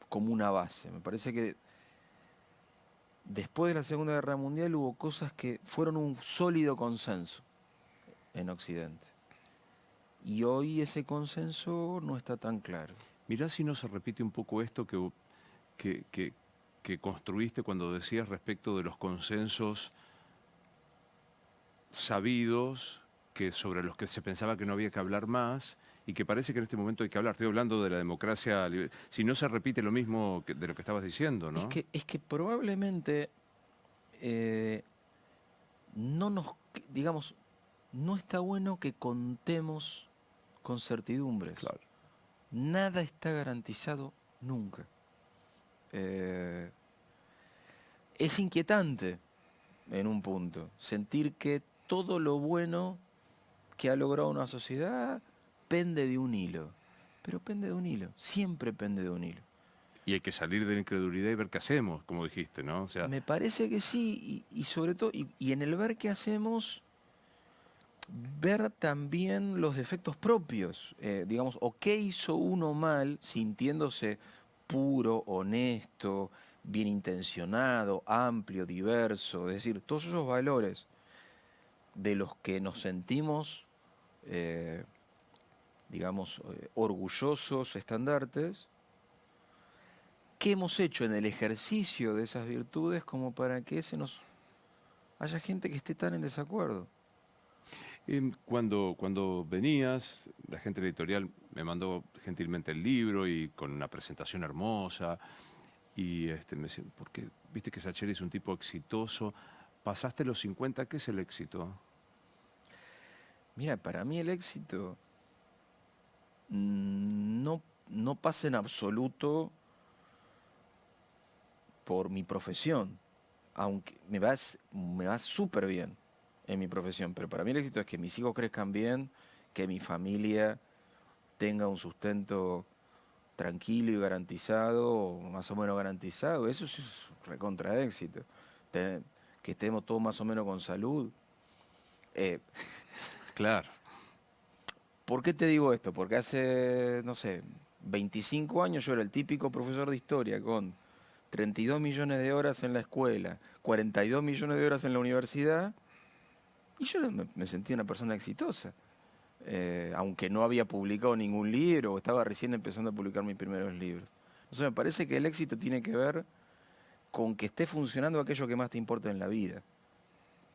como una base. Me parece que después de la Segunda Guerra Mundial hubo cosas que fueron un sólido consenso en Occidente. Y hoy ese consenso no está tan claro. Mirá si no se repite un poco esto que, que- que construiste cuando decías respecto de los consensos sabidos sobre los que se pensaba que no había que hablar más y que parece que en este momento hay que hablar. Estoy hablando de la democracia, si no se repite lo mismo de lo que estabas diciendo, Es ¿no? que, es que probablemente eh, no nos, digamos, no está bueno que contemos con certidumbres. Claro. Nada está garantizado nunca. Eh, es inquietante en un punto sentir que todo lo bueno que ha logrado una sociedad pende de un hilo. Pero pende de un hilo, siempre pende de un hilo. Y hay que salir de la incredulidad y ver qué hacemos, como dijiste, ¿no? O sea, Me parece que sí, y sobre todo, y en el ver qué hacemos, ver también los defectos propios. Digamos, o qué hizo uno mal sintiéndose puro, honesto, bien intencionado, amplio, diverso. Es decir, todos esos valores de los que nos sentimos, eh, digamos, orgullosos, estandartes, ¿qué hemos hecho en el ejercicio de esas virtudes como para que haya gente que esté tan en desacuerdo? cuando venías, la gente de la editorial me mandó gentilmente el libro y con una presentación hermosa. Y me decían, porque viste que Sacheri es un tipo exitoso. Pasaste los 50, ¿qué es el éxito? Mira, para mí el éxito no pasa en absoluto por mi profesión. aunque me va súper bien en mi profesión, pero para mí el éxito es que mis hijos crezcan bien, que mi familia tenga un sustento tranquilo y garantizado, o más o menos garantizado. Eso sí es recontra éxito. Te- que estemos todos más o menos con salud. Eh, Claro. ¿Por qué te digo esto? Porque hace, no sé, 25 años yo era el típico profesor de historia con 32 millones de horas en la escuela, 42 millones de horas en la universidad, y yo me sentía una persona exitosa. Aunque no había publicado ningún libro o estaba recién empezando a publicar mis primeros libros. Entonces me parece que el éxito tiene que ver con que esté funcionando aquello que más te importa en la vida.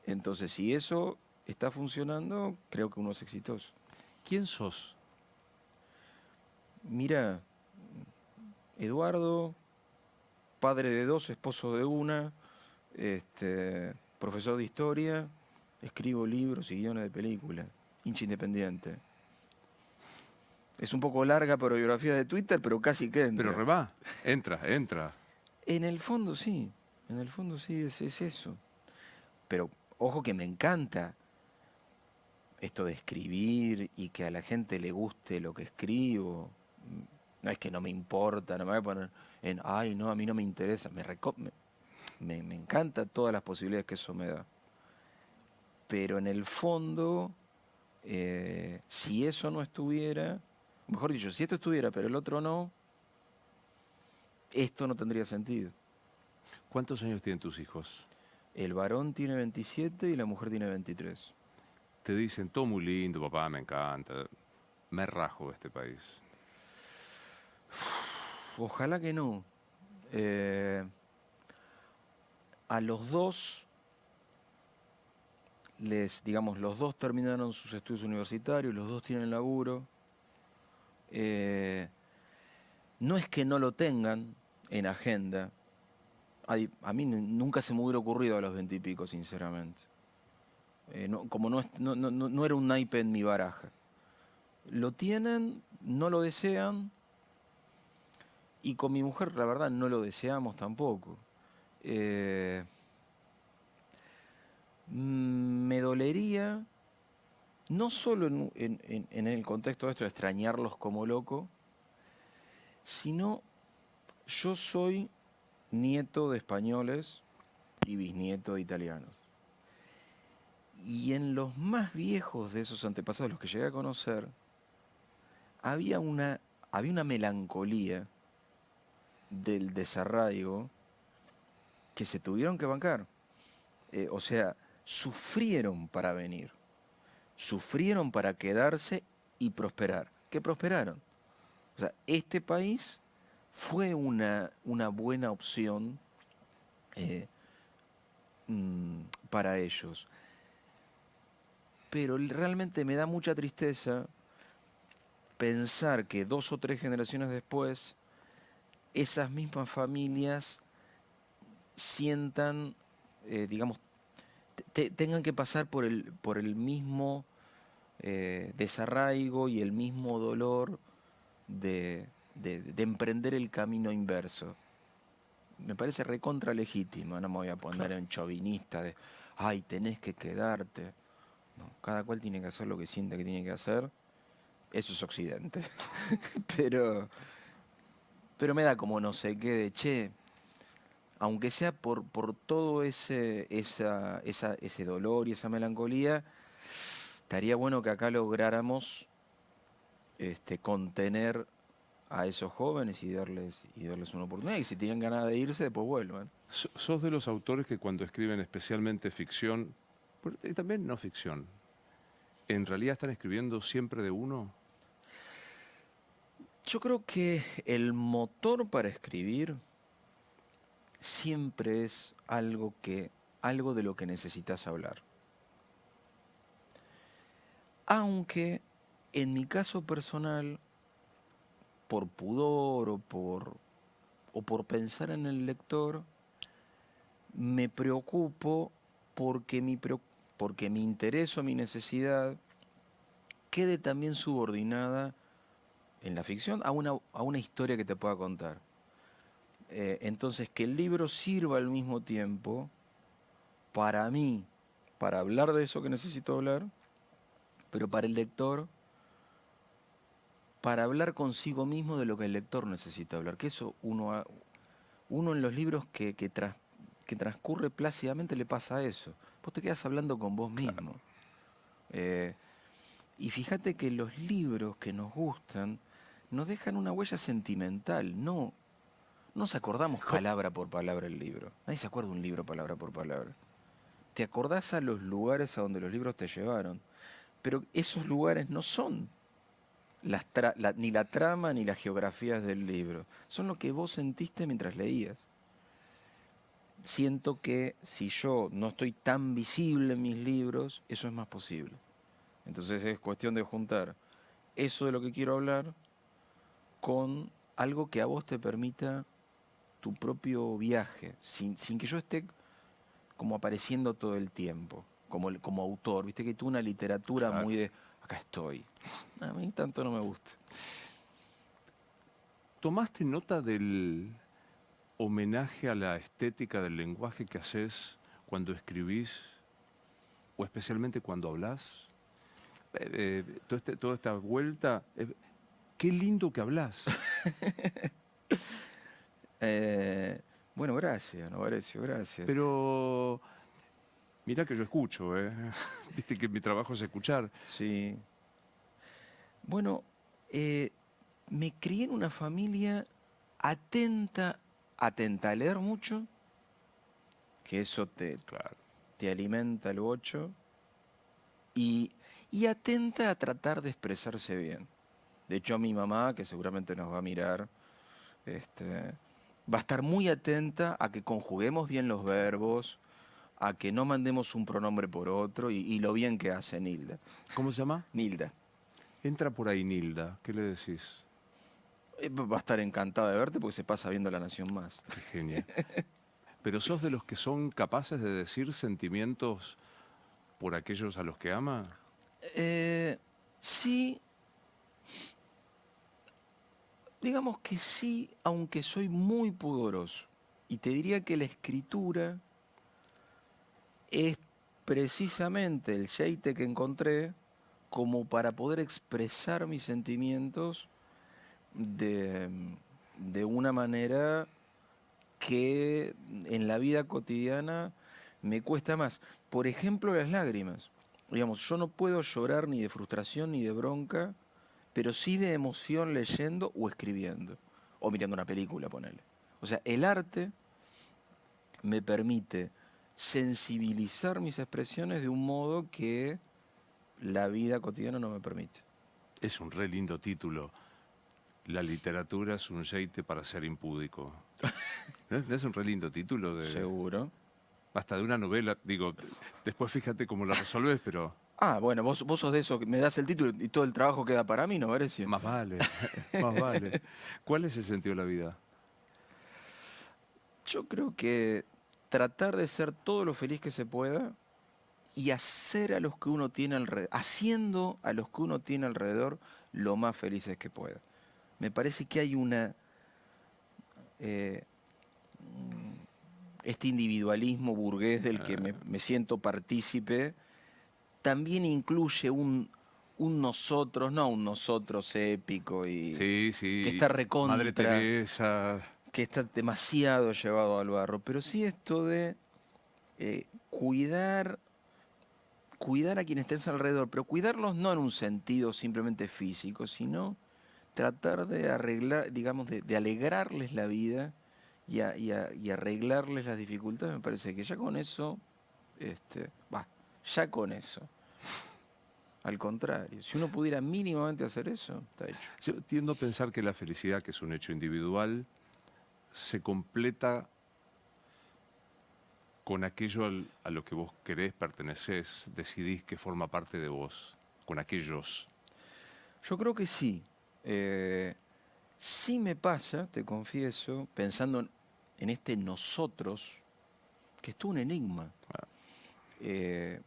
Entonces, si eso está funcionando, creo que uno es exitoso. ¿Quién sos? Mira, Eduardo, padre de dos, esposo de una, profesor de historia, escribo libros y guiones de películas, hincha independiente. Es un poco larga por biografía de Twitter, pero casi que Pero entra. Reba, entra, entra. En el fondo sí, es eso. Pero ojo que me encanta esto de escribir y que a la gente le guste lo que escribo. No es que no me importa, no me voy a poner en, ay, no, a mí no me interesa. Me encanta todas las posibilidades que eso me da. Pero en el fondo, si eso no estuviera, mejor dicho, si esto estuviera pero el otro no, esto no tendría sentido. ¿Cuántos años tienen tus hijos? El varón tiene 27 y la mujer tiene 23. Te dicen, todo muy lindo, papá, me encanta. Me rajo de este país. Ojalá que no. Eh, a los dos digamos, los dos terminaron sus estudios universitarios, los dos tienen laburo. Eh, no es que no lo tengan en agenda. A mí nunca se me hubiera ocurrido a los 20 y pico, sinceramente. Como no era un naipe en mi baraja. Lo tienen, no lo desean, y con mi mujer, la verdad, no lo deseamos tampoco. Eh, Me dolería, no solo en el contexto de esto de extrañarlos como loco, sino yo soy nieto de españoles y bisnieto de italianos. Y en los más viejos de esos antepasados, los que llegué a conocer, había una melancolía del desarraigo que se tuvieron que bancar. O sea, sufrieron para venir, sufrieron para quedarse y prosperar. ¿Qué prosperaron? O sea, este país fue una buena opción eh, para ellos. Pero realmente me da mucha tristeza pensar que 2 o 3 generaciones después, esas mismas familias sientan, digamos, tengan que pasar por el mismo desarraigo y el mismo dolor de emprender el camino inverso. Me parece recontra legítimo, no me voy a poner Claro. en chauvinista de, ay, tenés que quedarte. No, cada cual tiene que hacer lo que siente que tiene que hacer. Eso es Occidente. pero, pero me da como no sé qué de, che, aunque sea por todo ese dolor y esa melancolía, estaría bueno que acá lográramos contener a esos jóvenes y darles una oportunidad. Y si tienen ganas de irse, después vuelvan. ¿Sos de los autores que cuando escriben especialmente ficción, y también no ficción, en realidad están escribiendo siempre de uno? Yo creo que el motor para escribir siempre es algo de lo que necesitas hablar. Aunque en mi caso personal, por pudor o por pensar en el lector, me preocupo porque mi interés o mi necesidad quede también subordinada en la ficción a una historia que te pueda contar. Entonces, que el libro sirva al mismo tiempo para mí, para hablar de eso que necesito hablar, pero para el lector, para hablar consigo mismo de lo que el lector necesita hablar. Que eso uno en los libros que transcurre plácidamente le pasa eso. Vos te quedas hablando con vos mismo. Eh, y fíjate que los libros que nos gustan nos dejan una huella sentimental. No nos acordamos palabra por palabra el libro. Nadie se acuerda un libro palabra por palabra. Te acordás a los lugares a donde los libros te llevaron. Pero esos lugares no son ni la trama ni las geografías del libro. Son lo que vos sentiste mientras leías. Siento que si yo no estoy tan visible en mis libros, eso es más posible. Entonces es cuestión de juntar eso de lo que quiero hablar con algo que a vos te permita tu propio viaje, sin que yo esté como apareciendo todo el tiempo, como autor. Viste que tú una literatura Claro. muy de, acá estoy. A mí tanto no me gusta. ¿Tomaste nota del homenaje a la estética del lenguaje que haces cuando escribís o especialmente cuando hablas? Toda esta vuelta, qué lindo que hablas. Bueno, gracias, Novarecio, gracias. Pero mira que yo escucho, ¿eh? Viste que mi trabajo es escuchar. Sí. Bueno, me crié en una familia atenta a leer mucho, que eso Claro. te alimenta el bocho, y atenta a tratar de expresarse bien. De hecho, mi mamá, que seguramente nos va a mirar, va a estar muy atenta a que conjuguemos bien los verbos, a que no mandemos un pronombre por otro, y lo bien que hace Nilda. ¿Cómo se llama? Nilda. Entra por ahí, Nilda. ¿Qué le decís? Va a estar encantada de verte porque se pasa viendo La Nación Más. Qué genia. Pero sos de los que son capaces de decir sentimientos por aquellos a los que ama. Sí, digamos que sí, aunque soy muy pudoroso. Y te diría que la escritura es precisamente el jeite que encontré como para poder expresar mis sentimientos de una manera que en la vida cotidiana me cuesta más. Por ejemplo, las lágrimas. Digamos, yo no puedo llorar ni de frustración ni de bronca, pero sí de emoción leyendo o escribiendo, o mirando una película, ponele. O sea, el arte me permite sensibilizar mis expresiones de un modo que la vida cotidiana no me permite. Es un re lindo título. La literatura es un jeite para ser impúdico. ¿No es un re lindo título? Seguro. Hasta de una novela. Digo, después fíjate cómo la resolves, pero Ah, bueno, vos sos de eso, que me das el título y todo el trabajo queda para mí, ¿no, Varecio? más vale, más vale. ¿Cuál es el sentido de la vida? Yo creo que tratar de ser todo lo feliz que se pueda y hacer a los que uno tiene alrededor, haciendo a los que uno tiene alrededor lo más felices que pueda. Me parece que hay este individualismo burgués del que me siento partícipe, también incluye un nosotros, no un nosotros épico y Sí. que está recontra, Madre Teresa. que está demasiado llevado al barro, pero sí esto de cuidar a quienes estén alrededor, pero cuidarlos no en un sentido simplemente físico, sino tratar de arreglar, digamos, de alegrarles la vida y arreglarles las dificultades. Me parece que ya con eso, ya con eso. Al contrario, si uno pudiera mínimamente hacer eso, está hecho. Yo tiendo a pensar que la felicidad, que es un hecho individual, se completa con aquello a lo que vos querés, pertenecés, decidís que forma parte de vos, con aquellos. Yo creo que sí. Sí me pasa, te confieso, pensando en este nosotros, que es todo un enigma.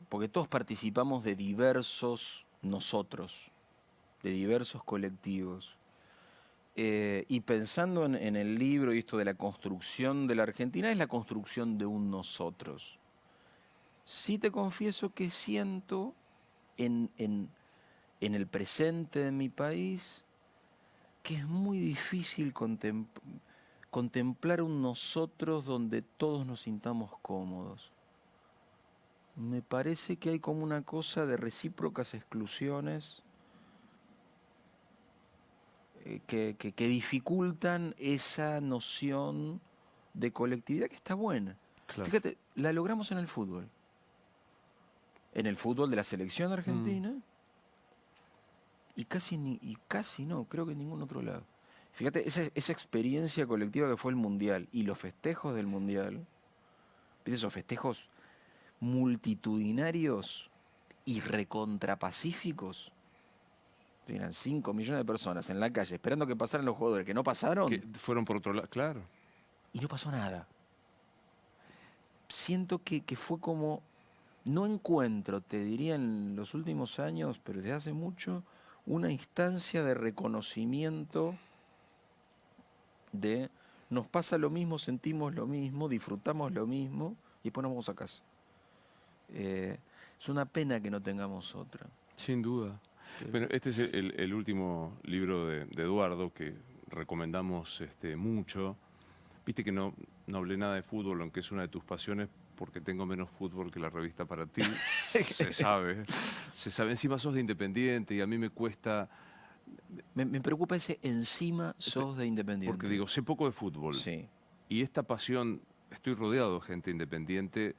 Porque todos participamos de diversos nosotros, de diversos colectivos. Y pensando en el libro y esto de la construcción de la Argentina, es la construcción de un nosotros. Sí te confieso que siento en el presente de mi país que es muy difícil contemplar un nosotros donde todos nos sintamos cómodos. Me parece que hay como una cosa de recíprocas exclusiones que dificultan esa noción de colectividad que está buena. Claro. Fíjate, la logramos en el fútbol. En el fútbol de la selección argentina y casi no, creo que en ningún otro lado. Fíjate, esa experiencia colectiva que fue el Mundial y los festejos del Mundial, ¿viste esos festejos multitudinarios y recontrapacíficos? Eran 5 millones de personas en la calle esperando que pasaran los jugadores que no pasaron Que fueron por otro lado, claro. y no pasó nada. Siento que fue como, no encuentro, te diría en los últimos años, pero desde hace mucho, una instancia de reconocimiento de nos pasa lo mismo, sentimos lo mismo, disfrutamos lo mismo y después nos vamos a casa. Es una pena que no tengamos otra. Sin duda. Bueno, este es el último libro de Eduardo que recomendamos mucho. Viste que no hablé nada de fútbol, aunque es una de tus pasiones, porque tengo menos fútbol que la revista para ti. Se sabe. Se sabe. Encima sos de Independiente y a mí me cuesta. Me preocupa ese encima sos de Independiente. Porque digo, sé poco de fútbol. Sí. Y esta pasión, estoy rodeado de gente independiente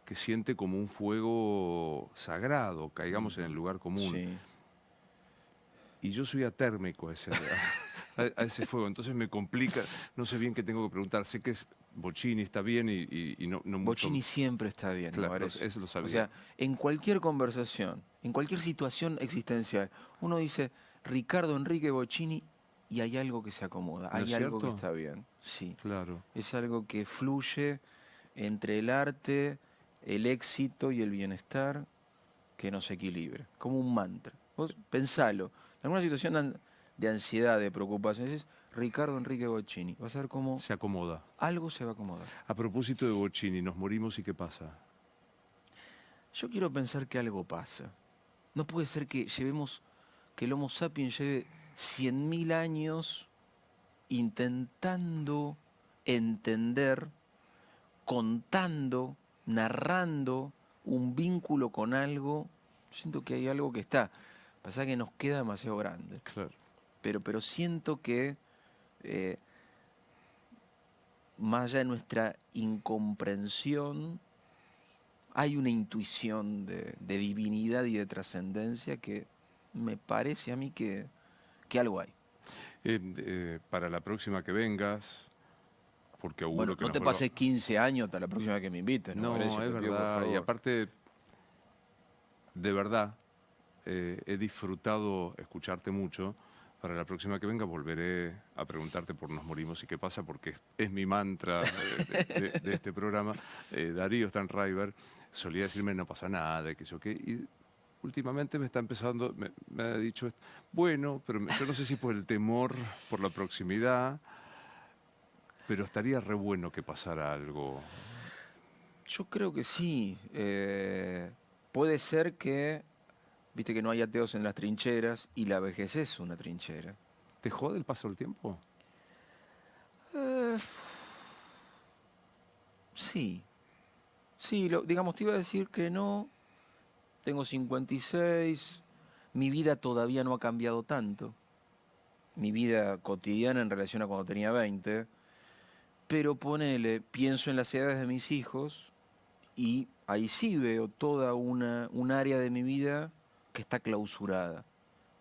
que siente como un fuego sagrado, caigamos en el lugar común. Sí. Y yo soy atérmico a a ese fuego, entonces me complica, no sé bien qué tengo que preguntar, sé que Bocchini está bien y no mucho. Bocchini siempre está bien, Claro, me parece. eso lo sabía. O sea, en cualquier conversación, en cualquier situación existencial, uno dice Ricardo Enrique Bocchini y hay algo que se acomoda, ¿No es hay algo que cierto? está bien. Sí. Claro. Es algo que fluye entre el arte, el éxito y el bienestar que nos equilibra, como un mantra. Vos pensalo, en alguna situación de ansiedad, de preocupación, dices Ricardo Enrique Bocchini, vas a ver cómo Se acomoda. algo se va a acomodar. A propósito de Bocchini, nos morimos y ¿qué pasa? Yo quiero pensar que algo pasa. No puede ser que el Homo sapiens lleve 100.000 años intentando entender, contando, narrando un vínculo con algo. Siento que hay algo que está. Pasa que nos queda demasiado grande. Claro. Pero siento que más allá de nuestra incomprensión, hay una intuición de divinidad y de trascendencia que me parece a mí que algo hay. Para la próxima que vengas, porque auguro Bueno, que no nos te vuelva- pases 15 años hasta la próxima vez que me invites, ¿no? No, Horacio? es Te pido, por verdad. Y favor. aparte, de verdad, he disfrutado escucharte mucho. Para la próxima que venga volveré a preguntarte por Nos Morimos y qué pasa, porque es mi mantra de este programa. Darío Stanraiver solía decirme no pasa nada, que yo qué. Y últimamente me está empezando, me ha dicho, bueno, pero yo no sé si por el temor, por la proximidad, pero estaría re bueno que pasara algo. Yo creo que sí. Puede ser que, viste que no hay ateos en las trincheras y la vejez es una trinchera. ¿Te jode el paso del tiempo? Eh, sí. Sí, digamos, te iba a decir que no. Tengo 56. Mi vida todavía no ha cambiado tanto. Mi vida cotidiana en relación a cuando tenía 20. Pero ponele, pienso en las edades de mis hijos y ahí sí veo toda un área de mi vida que está clausurada.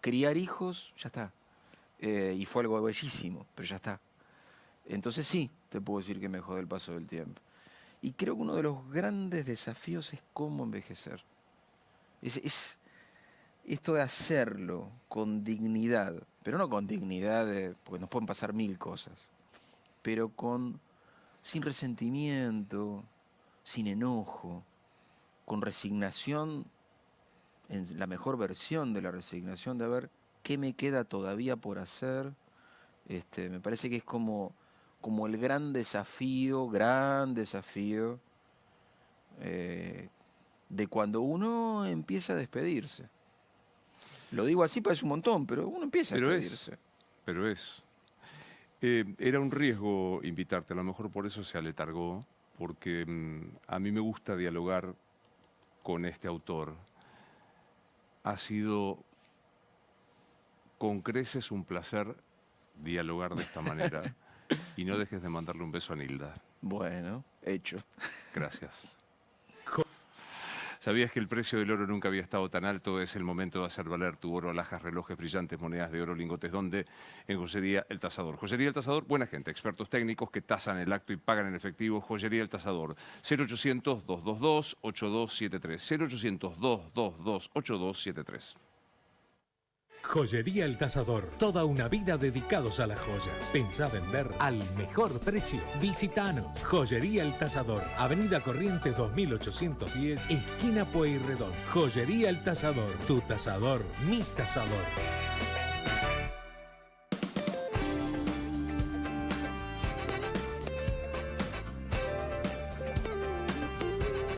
Criar hijos, ya está. Y fue algo bellísimo, pero ya está. Entonces sí, te puedo decir que me jode el paso del tiempo. Y creo que uno de los grandes desafíos es cómo envejecer. Es esto de hacerlo con dignidad, pero no con dignidad, porque nos pueden pasar 1000 cosas, pero sin resentimiento, sin enojo, con resignación, en la mejor versión de la resignación, de ver qué me queda todavía por hacer. Me parece que es como el gran desafío, de cuando uno empieza a despedirse. Lo digo así, parece un montón, pero uno empieza a despedirse. Pero es. Era un riesgo invitarte, a lo mejor por eso se aletargó, porque a mí me gusta dialogar con este autor. Ha sido con creces un placer dialogar de esta manera. Y no dejes de mandarle un beso a Nilda. Bueno, hecho. Gracias. ¿Sabías que el precio del oro nunca había estado tan alto? Es el momento de hacer valer tu oro, alhajas, relojes, brillantes, monedas de oro, lingotes. ¿Dónde? En Joyería El Tasador. Joyería El Tasador, buena gente, expertos técnicos que tasan el acto y pagan en efectivo. Joyería El Tasador, 0800-222-8273. 0800-222-8273. Joyería El Tasador. Toda una vida dedicados a las joyas. Pensá vender al mejor precio. Visitanos. Joyería El Tasador. Avenida Corrientes 2810, esquina Pueyrredón. Joyería El Tasador. Tu tasador, mi tasador.